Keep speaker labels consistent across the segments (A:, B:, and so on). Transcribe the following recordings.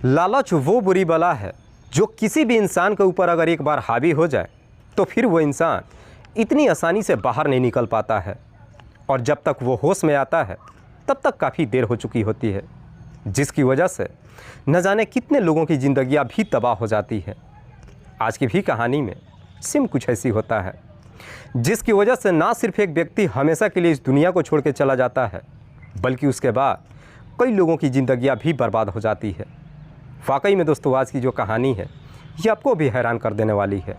A: लालच वो बुरी बला है जो किसी भी इंसान के ऊपर अगर एक बार हावी हो जाए तो फिर वो इंसान इतनी आसानी से बाहर नहीं निकल पाता है और जब तक वो होश में आता है तब तक काफ़ी देर हो चुकी होती है, जिसकी वजह से न जाने कितने लोगों की ज़िंदगियां भी तबाह हो जाती है। आज की भी कहानी में सिम कुछ ऐसी होता है जिसकी वजह से ना सिर्फ एक व्यक्ति हमेशा के लिए इस दुनिया को छोड़ के चला जाता है बल्कि उसके बाद कई लोगों की ज़िंदगियां भी बर्बाद हो जाती है। वाकई में दोस्तों, आज की जो कहानी है ये आपको भी हैरान कर देने वाली है।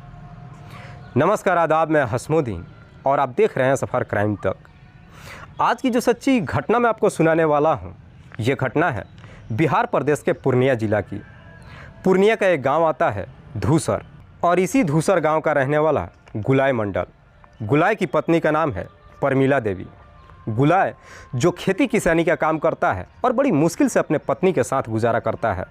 A: नमस्कार, आदाब, मैं हसमुद्दीन और आप देख रहे हैं सफ़र क्राइम तक। आज की जो सच्ची घटना मैं आपको सुनाने वाला हूँ, ये घटना है बिहार प्रदेश के पूर्णिया ज़िला की। पूर्णिया का एक गांव आता है धूसर, और इसी धूसर गांव का रहने वाला गुलाय मंडल। गुलाय की पत्नी का नाम है परमिला देवी। गुलाय जो खेती किसानी का काम करता है और बड़ी मुश्किल से अपने पत्नी के साथ गुजारा करता है।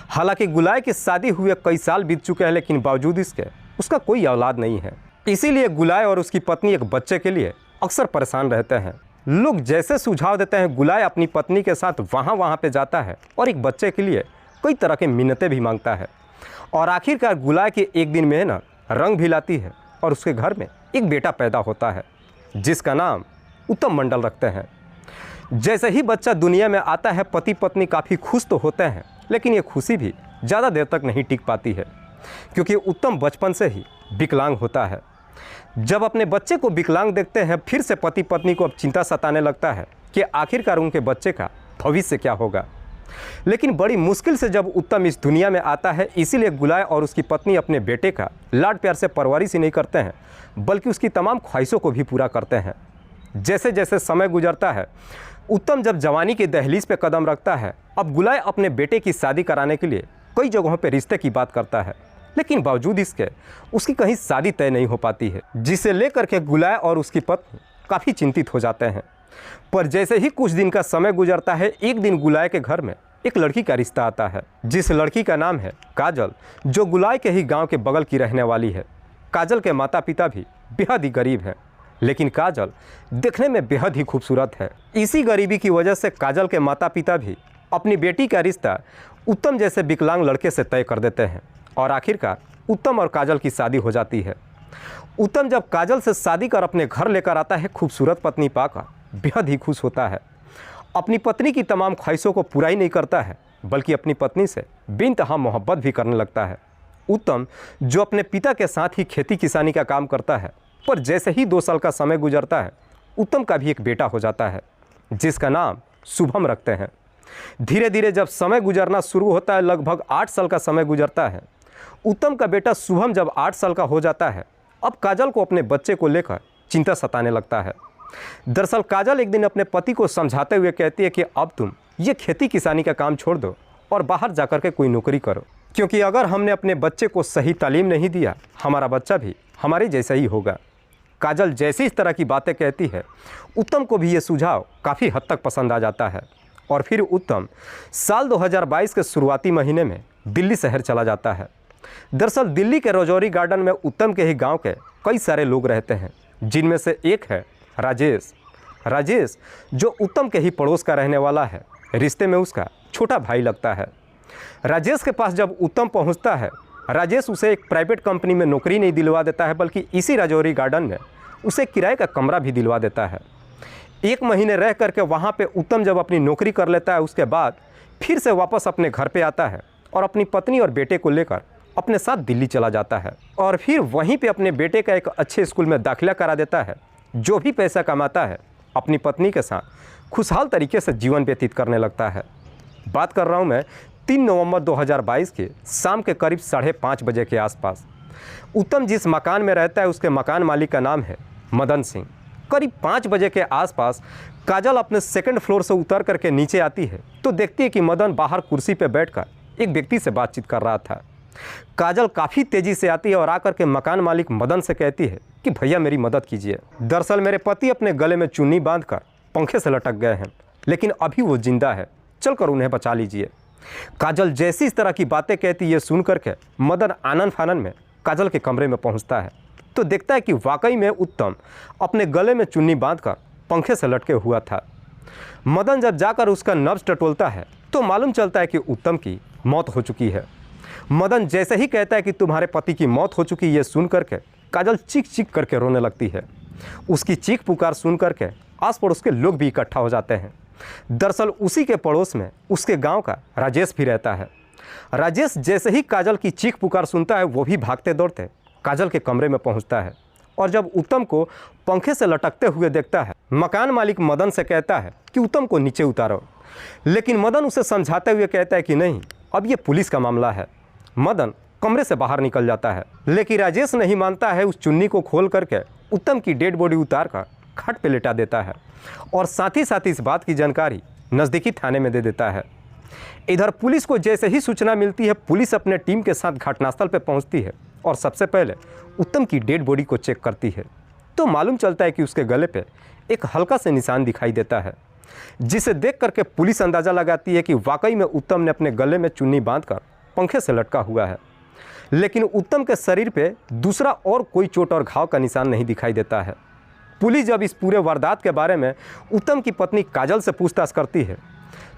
A: हालांकि गुलाय की शादी हुए कई साल बीत चुके हैं, लेकिन बावजूद इसके उसका कोई औलाद नहीं है। इसीलिए गुलाय और उसकी पत्नी एक बच्चे के लिए अक्सर परेशान रहते हैं। लोग जैसे सुझाव देते हैं, गुलाय अपनी पत्नी के साथ वहाँ पे जाता है और एक बच्चे के लिए कई तरह के मिन्नतें भी मांगता है। और आखिरकार गुलाय के एक दिन मेहनत रंग भी लाती है और उसके घर में एक बेटा पैदा होता है जिसका नाम उत्तम मंडल रखते हैं। जैसे ही बच्चा दुनिया में आता है, पति पत्नी काफ़ी खुश तो होते हैं, लेकिन ये खुशी भी ज़्यादा देर तक नहीं टिक पाती है क्योंकि उत्तम बचपन से ही विकलांग होता है। जब अपने बच्चे को विकलांग देखते हैं, फिर से पति पत्नी को अब चिंता सताने लगता है कि आखिरकार उनके बच्चे का भविष्य क्या होगा। लेकिन बड़ी मुश्किल से जब उत्तम इस दुनिया में आता है, इसीलिए गुलाय और उसकी पत्नी अपने बेटे का लाड प्यार से परवरिश ही नहीं करते हैं बल्कि उसकी तमाम ख्वाहिशों को भी पूरा करते हैं। जैसे जैसे समय गुजरता है, उत्तम जब जवानी के दहलीज पे कदम रखता है, अब गुलाय अपने बेटे की शादी कराने के लिए कई जगहों पे रिश्ते की बात करता है, लेकिन बावजूद इसके उसकी कहीं शादी तय नहीं हो पाती है, जिसे लेकर के गुलाय और उसकी पत्नी काफ़ी चिंतित हो जाते हैं। पर जैसे ही कुछ दिन का समय गुजरता है, एक दिन गुलाय के घर में एक लड़की का रिश्ता आता है, जिस लड़की का नाम है काजल, जो गुलाय के ही गाँव के बगल की रहने वाली है। काजल के माता पिता भी बेहद ही गरीब हैं, लेकिन काजल देखने में बेहद ही खूबसूरत है। इसी गरीबी की वजह से काजल के माता पिता भी अपनी बेटी का रिश्ता उत्तम जैसे विकलांग लड़के से तय कर देते हैं और आखिरकार उत्तम और काजल की शादी हो जाती है। उत्तम जब काजल से शादी कर अपने घर लेकर आता है, खूबसूरत पत्नी पाकर बेहद ही खुश होता है। अपनी पत्नी की तमाम ख्वाहिशों को पूरा ही नहीं करता है बल्कि अपनी पत्नी से बेइंतहा मोहब्बत भी करने लगता है। उत्तम जो अपने पिता के साथ ही खेती किसानी का काम करता है, पर जैसे ही 2 साल का समय गुजरता है, उत्तम का भी एक बेटा हो जाता है जिसका नाम शुभम रखते हैं। धीरे धीरे जब समय गुजरना शुरू होता है, लगभग 8 साल का समय गुजरता है। उत्तम का बेटा शुभम जब 8 साल का हो जाता है, अब काजल को अपने बच्चे को लेकर चिंता सताने लगता है। दरअसल काजल एक दिन अपने पति को समझाते हुए कहती है कि अब तुम ये खेती किसानी का काम छोड़ दो और बाहर जाकर के कोई नौकरी करो, क्योंकि अगर हमने अपने बच्चे को सही तालीम नहीं दिया, हमारा बच्चा भी हमारे जैसा ही होगा। काजल जैसी इस तरह की बातें कहती है, उत्तम को भी ये सुझाव काफ़ी हद तक पसंद आ जाता है और फिर उत्तम साल 2022 के शुरुआती महीने में दिल्ली शहर चला जाता है। दरअसल दिल्ली के रजौरी गार्डन में उत्तम के ही गांव के कई सारे लोग रहते हैं, जिनमें से एक है राजेश। राजेश जो उत्तम के ही पड़ोस का रहने वाला है, रिश्ते में उसका छोटा भाई लगता है। राजेश के पास जब उत्तम पहुंचता है, राजेश उसे एक प्राइवेट कंपनी में नौकरी नहीं दिलवा देता है बल्कि इसी रजौरी गार्डन में उसे किराए का कमरा भी दिलवा देता है। 1 महीने रह करके वहाँ पे उत्तम जब अपनी नौकरी कर लेता है, उसके बाद फिर से वापस अपने घर पे आता है और अपनी पत्नी और बेटे को लेकर अपने साथ दिल्ली चला जाता है और फिर वहीं पे अपने बेटे का एक अच्छे स्कूल में दाखिला करा देता है। जो भी पैसा कमाता है, अपनी पत्नी के साथ खुशहाल तरीके से जीवन व्यतीत करने लगता है। बात कर रहा हूँ मैं 3 नवंबर 2022 के शाम के करीब 5:30 बजे के आसपास। उत्तम जिस मकान में रहता है, उसके मकान मालिक का नाम है मदन सिंह। करीब 5 बजे के आसपास काजल अपने 2nd फ्लोर से उतर करके नीचे आती है तो देखती है कि मदन बाहर कुर्सी पर बैठकर एक व्यक्ति से बातचीत कर रहा था। काजल काफ़ी तेज़ी से आती है और आकर के मकान मालिक मदन से कहती है कि भैया मेरी मदद कीजिए। दरअसल मेरे पति अपने गले में चुन्नी बांधकर पंखे से लटक गए हैं, लेकिन अभी वो जिंदा है, चलकर उन्हें बचा लीजिए। काजल जैसी इस तरह की बातें कहती, ये सुन करके मदन आनन फानन में काजल के कमरे में पहुंचता है तो देखता है कि वाकई में उत्तम अपने गले में चुन्नी बांधकर पंखे से लटके हुआ था। मदन जब जाकर उसका नब्ज टटोलता है तो मालूम चलता है कि उत्तम की मौत हो चुकी है। मदन जैसे ही कहता है कि तुम्हारे पति की मौत हो चुकी, ये सुन करके काजल चीख चीख करके रोने लगती है। उसकी चीख पुकार सुन करके आस पड़ोस के लोग भी इकट्ठा हो जाते हैं। दरअसल उसी के पड़ोस में उसके गांव का राजेश भी रहता है। राजेश जैसे ही काजल की चीख पुकार सुनता है, वो भी भागते दौड़ते काजल के कमरे में पहुंचता है और जब उत्तम को पंखे से लटकते हुए देखता है, मकान मालिक मदन से कहता है कि उत्तम को नीचे उतारो। लेकिन मदन उसे समझाते हुए कहता है कि नहीं, अब ये पुलिस का मामला है। मदन कमरे से बाहर निकल जाता है, लेकिन राजेश नहीं मानता है। उस चुन्नी को खोल करके उत्तम की डेड बॉडी उतार कर खाट पे लेटा देता है और साथ ही इस बात की जानकारी नज़दीकी थाने में दे देता है। इधर पुलिस को जैसे ही सूचना मिलती है, पुलिस अपने टीम के साथ घटनास्थल पर पहुंचती है और सबसे पहले उत्तम की डेड बॉडी को चेक करती है। तो मालूम चलता है कि उसके गले पे एक हल्का से निशान दिखाई देता है, जिसे देख करके पुलिस अंदाज़ा लगाती है कि वाकई में उत्तम ने अपने गले में चुन्नी बांधकर पंखे से लटका हुआ है। लेकिन उत्तम के शरीर पे दूसरा और कोई चोट और घाव का निशान नहीं दिखाई देता है। पुलिस जब इस पूरे वारदात के बारे में उत्तम की पत्नी काजल से पूछताछ करती है,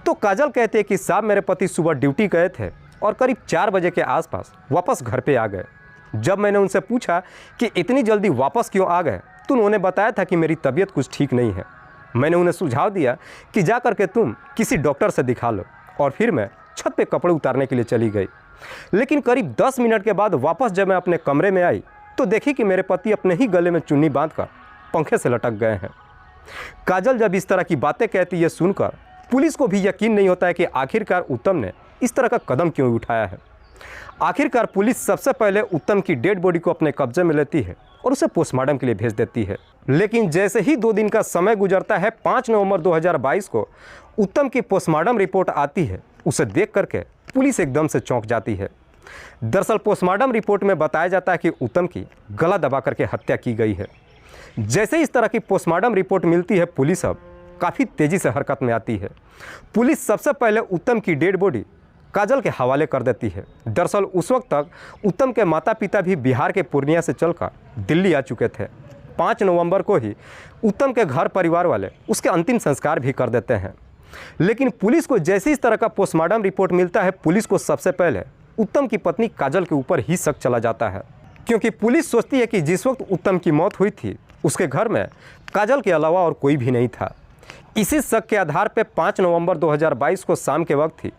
A: तो काजल कहते हैं कि साहब, मेरे पति सुबह ड्यूटी गए थे और करीब 4 बजे के आसपास वापस घर पे आ गए। जब मैंने उनसे पूछा कि इतनी जल्दी वापस क्यों आ गए, तो उन्होंने बताया था कि मेरी तबीयत कुछ ठीक नहीं है। मैंने उन्हें सुझाव दिया कि जा करके तुम किसी डॉक्टर से दिखा लो, और फिर मैं छत पे कपड़े उतारने के लिए चली गई। लेकिन करीब 10 मिनट के बाद वापस जब मैं अपने कमरे में आई, तो देखी कि मेरे पति अपने ही गले में चुन्नी बांधकर पंखे से लटक गए हैं। काजल जब इस तरह की बातें कहती है, सुनकर पुलिस को भी यकीन नहीं होता है कि आखिरकार उत्तम ने इस तरह का कदम क्यों उठाया है। आखिरकार पुलिस सबसे पहले उत्तम की डेड बॉडी को अपने कब्जे में लेती है और उसे पोस्टमार्टम के लिए भेज देती है। लेकिन जैसे ही 2 दिन का समय गुजरता है, 5 नवंबर 2022 को उत्तम की पोस्टमार्टम रिपोर्ट आती है। उसे देख करके पुलिस एकदम से चौंक जाती है। दरअसल पोस्टमार्टम रिपोर्ट में बताया जाता है कि उत्तम की गला दबा करके हत्या की गई है। जैसे इस तरह की पोस्टमार्टम रिपोर्ट मिलती है, पुलिस अब काफ़ी तेज़ी से हरकत में आती है। पुलिस सबसे पहले उत्तम की डेड बॉडी काजल के हवाले कर देती है। दरअसल उस वक्त तक उत्तम के माता पिता भी बिहार के पूर्णिया से चलकर दिल्ली आ चुके थे। 5 नवंबर को ही उत्तम के घर परिवार वाले उसके अंतिम संस्कार भी कर देते हैं। लेकिन पुलिस को जैसे इस तरह का पोस्टमार्टम रिपोर्ट मिलता है, पुलिस को सबसे पहले उत्तम की पत्नी काजल के ऊपर ही शक चला जाता है, क्योंकि पुलिस सोचती है कि जिस वक्त उत्तम की मौत हुई थी, उसके घर में काजल के अलावा और कोई भी नहीं था। इसी शक के आधार पर 5 नवंबर 2022 को शाम के वक्त ही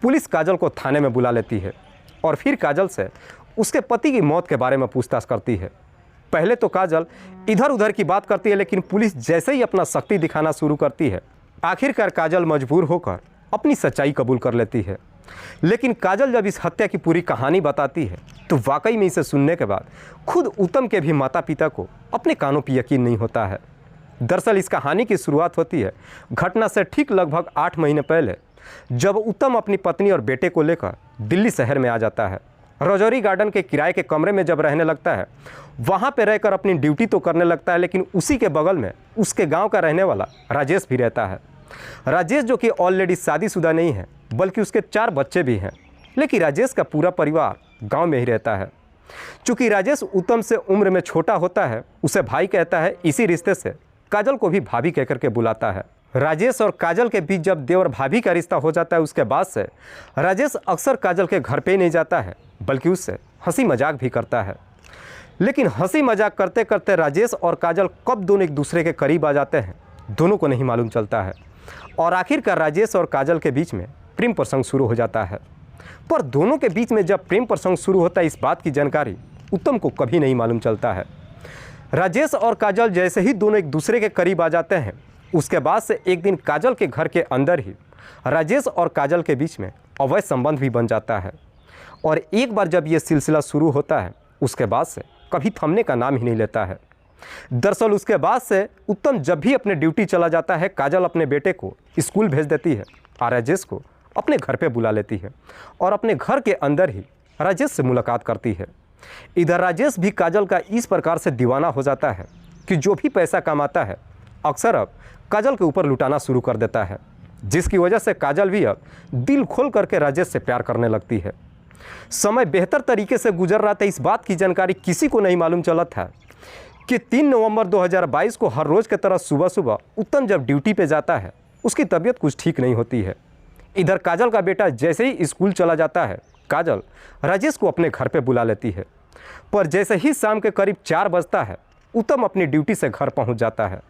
A: पुलिस काजल को थाने में बुला लेती है और फिर काजल से उसके पति की मौत के बारे में पूछताछ करती है। पहले तो काजल इधर उधर की बात करती है, लेकिन पुलिस जैसे ही अपना शक्ति दिखाना शुरू करती है, आखिरकार काजल मजबूर होकर अपनी सच्चाई कबूल कर लेती है। लेकिन काजल जब इस हत्या की पूरी कहानी बताती है, तो वाकई में इसे सुनने के बाद खुद उत्तम के भी माता पिता को अपने कानों पर यकीन नहीं होता है। दरअसल इस कहानी की शुरुआत होती है घटना से ठीक लगभग 8 महीने पहले, जब उत्तम अपनी पत्नी और बेटे को लेकर दिल्ली शहर में आ जाता है। रजौरी गार्डन के किराए के कमरे में जब रहने लगता है, वहाँ पे रहकर अपनी ड्यूटी तो करने लगता है, लेकिन उसी के बगल में उसके गांव का रहने वाला राजेश भी रहता है। राजेश जो कि ऑलरेडी शादीशुदा नहीं है, बल्कि उसके 4 बच्चे भी हैं, लेकिन राजेश का पूरा परिवार गाँव में ही रहता है। चूँकि राजेश उत्तम से उम्र में छोटा होता है, उसे भाई कहता है। इसी रिश्ते से काजल को भी भाभी कहकर के बुलाता है। राजेश और काजल के बीच जब देवर भाभी का रिश्ता हो जाता है, उसके बाद से राजेश अक्सर काजल के घर पे ही नहीं जाता है, बल्कि उससे हंसी मजाक भी करता है। लेकिन हंसी मजाक करते करते राजेश और काजल कब दोनों एक दूसरे के करीब आ जाते हैं, दोनों को नहीं मालूम चलता है। और आखिरकार राजेश और काजल के बीच में प्रेम प्रसंग शुरू हो जाता है। पर दोनों के बीच में जब प्रेम प्रसंग शुरू होता है, इस बात की जानकारी उत्तम को कभी नहीं मालूम चलता है। राजेश और काजल जैसे ही दोनों एक दूसरे के करीब आ जाते हैं, उसके बाद से एक दिन काजल के घर के अंदर ही राजेश और काजल के बीच में अवैध संबंध भी बन जाता है। और एक बार जब ये सिलसिला शुरू होता है, उसके बाद से कभी थमने का नाम ही नहीं लेता है। दरअसल उसके बाद से उत्तम जब भी अपने ड्यूटी चला जाता है, काजल अपने बेटे को स्कूल भेज देती है और राजेश को अपने घर पे बुला लेती है और अपने घर के अंदर ही राजेश से मुलाकात करती है। इधर राजेश भी काजल का इस प्रकार से दीवाना हो जाता है कि जो भी पैसा कमाता है, अक्सर अब काजल के ऊपर लुटाना शुरू कर देता है, जिसकी वजह से काजल भी अब दिल खोल करके राजेश से प्यार करने लगती है। समय बेहतर तरीके से गुजर रहा था। इस बात की जानकारी किसी को नहीं मालूम चला था कि 3 नवंबर 2022 को हर रोज़ की तरह सुबह सुबह उत्तम जब ड्यूटी पे जाता है, उसकी तबीयत कुछ ठीक नहीं होती है। इधर काजल का बेटा जैसे ही स्कूल चला जाता है, काजल राजेश को अपने घर पे बुला लेती है। पर जैसे ही शाम के करीब 4 बजता है, उत्तम अपनी ड्यूटी से घर पहुंच जाता है।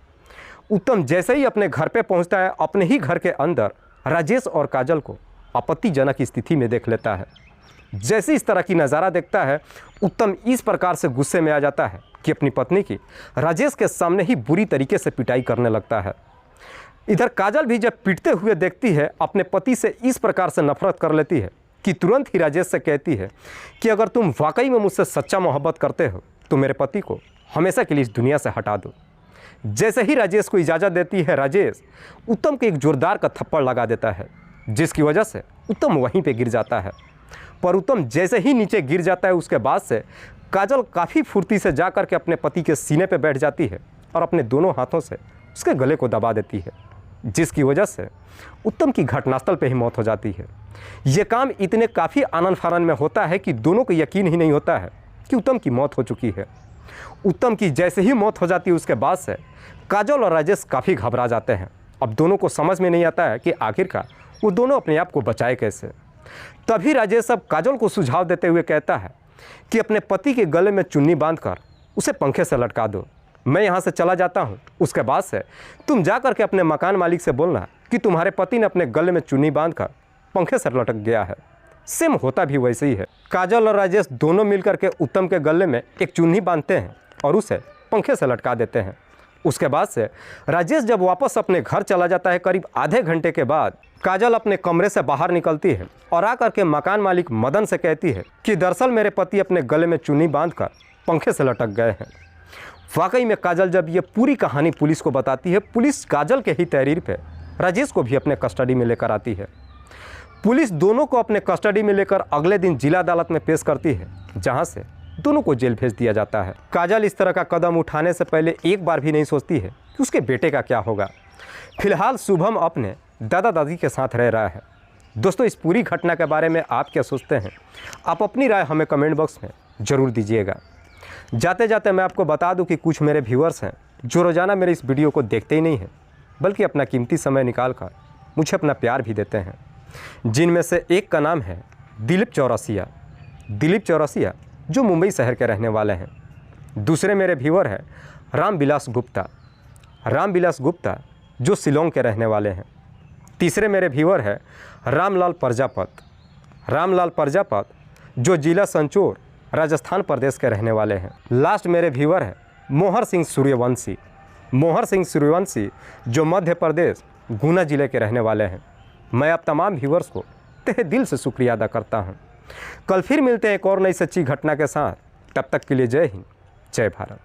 A: उत्तम जैसे ही अपने घर पे पहुंचता है, अपने ही घर के अंदर राजेश और काजल को आपत्तिजनक स्थिति में देख लेता है। जैसे इस तरह की नज़ारा देखता है, उत्तम इस प्रकार से गुस्से में आ जाता है कि अपनी पत्नी की राजेश के सामने ही बुरी तरीके से पिटाई करने लगता है। इधर काजल भी जब पीटते हुए देखती है, अपने पति से इस प्रकार से नफरत कर लेती है कि तुरंत ही राजेश से कहती है कि अगर तुम वाकई में मुझसे सच्चा मोहब्बत करते हो तो मेरे पति को हमेशा के लिए इस दुनिया से हटा दो। जैसे ही राजेश को इजाज़त देती है, राजेश उत्तम को एक जोरदार का थप्पड़ लगा देता है, जिसकी वजह से उत्तम वहीं पे गिर जाता है। पर उत्तम जैसे ही नीचे गिर जाता है, उसके बाद से काजल काफ़ी फुर्ती से जा कर के अपने पति के सीने पे बैठ जाती है और अपने दोनों हाथों से उसके गले को दबा देती है, जिसकी वजह से उत्तम की घटनास्थल पे ही मौत हो जाती है। ये काम इतने काफ़ी आनन फानन में होता है कि दोनों को यकीन ही नहीं होता है कि उत्तम की मौत हो चुकी है। उत्तम की जैसे ही मौत हो जाती है, उसके बाद से काजल और राजेश काफ़ी घबरा जाते हैं। अब दोनों को समझ में नहीं आता है कि आखिरकार वो दोनों अपने आप को बचाए कैसे। तभी राजेश अब काजल को सुझाव देते हुए कहता है कि अपने पति के गले में चुन्नी बांधकर उसे पंखे से लटका दो, मैं यहाँ से चला जाता हूँ। उसके बाद से तुम जा कर के अपने मकान मालिक से बोलना कि तुम्हारे पति ने अपने गले में चुन्नी बांधकर पंखे से लटक गया है। सेम होता भी वैसे ही है। काजल और राजेश दोनों मिलकर के उत्तम के गले में एक चुन्नी बांधते हैं और उसे पंखे से लटका देते हैं। उसके बाद से राजेश जब वापस अपने घर चला जाता है, करीब आधे घंटे के बाद काजल अपने कमरे से बाहर निकलती है और आकर के मकान मालिक मदन से कहती है कि दरअसल मेरे पति अपने गले में चुन्नी बांधकर पंखे से लटक गए हैं। वाकई में काजल जब ये पूरी कहानी पुलिस को बताती है, पुलिस काजल के ही तहरीर पे राजेश को भी अपने कस्टडी में लेकर आती है। पुलिस दोनों को अपने कस्टडी में लेकर अगले दिन जिला अदालत में पेश करती है, जहां से दोनों को जेल भेज दिया जाता है। काजल इस तरह का कदम उठाने से पहले एक बार भी नहीं सोचती है कि उसके बेटे का क्या होगा। फिलहाल शुभम अपने दादा दादी के साथ रह रहा है। दोस्तों, इस पूरी घटना के बारे में आप क्या सोचते हैं? आप अपनी राय हमें कमेंट बॉक्स में ज़रूर दीजिएगा। जाते जाते मैं आपको बता दूं कि कुछ मेरे व्यूअर्स हैं जो रोज़ाना मेरे इस वीडियो को देखते ही नहीं हैं, बल्कि अपना कीमती समय निकाल कर मुझे अपना प्यार भी देते हैं। जिनमें से एक का नाम है दिलीप चौरसिया। दिलीप चौरसिया जो मुंबई शहर के रहने वाले हैं। दूसरे मेरे व्यूअर हैं रामविलास गुप्ता। रामविलास गुप्ता जो शिलोंग के रहने वाले हैं। तीसरे मेरे व्यूअर हैं रामलाल प्रजापत। रामलाल प्रजापत जो जिला संचोर राजस्थान प्रदेश के रहने वाले हैं। लास्ट मेरे व्यूअर हैं मोहर सिंह सूर्यवंशी। मोहर सिंह सूर्यवंशी जो मध्य प्रदेश गुना जिले के रहने वाले हैं। मैं आप तमाम व्यूअर्स को तहे दिल से शुक्रिया अदा करता हूं। कल फिर मिलते हैं एक और नई सच्ची घटना के साथ। तब तक के लिए जय हिंद, जय भारत।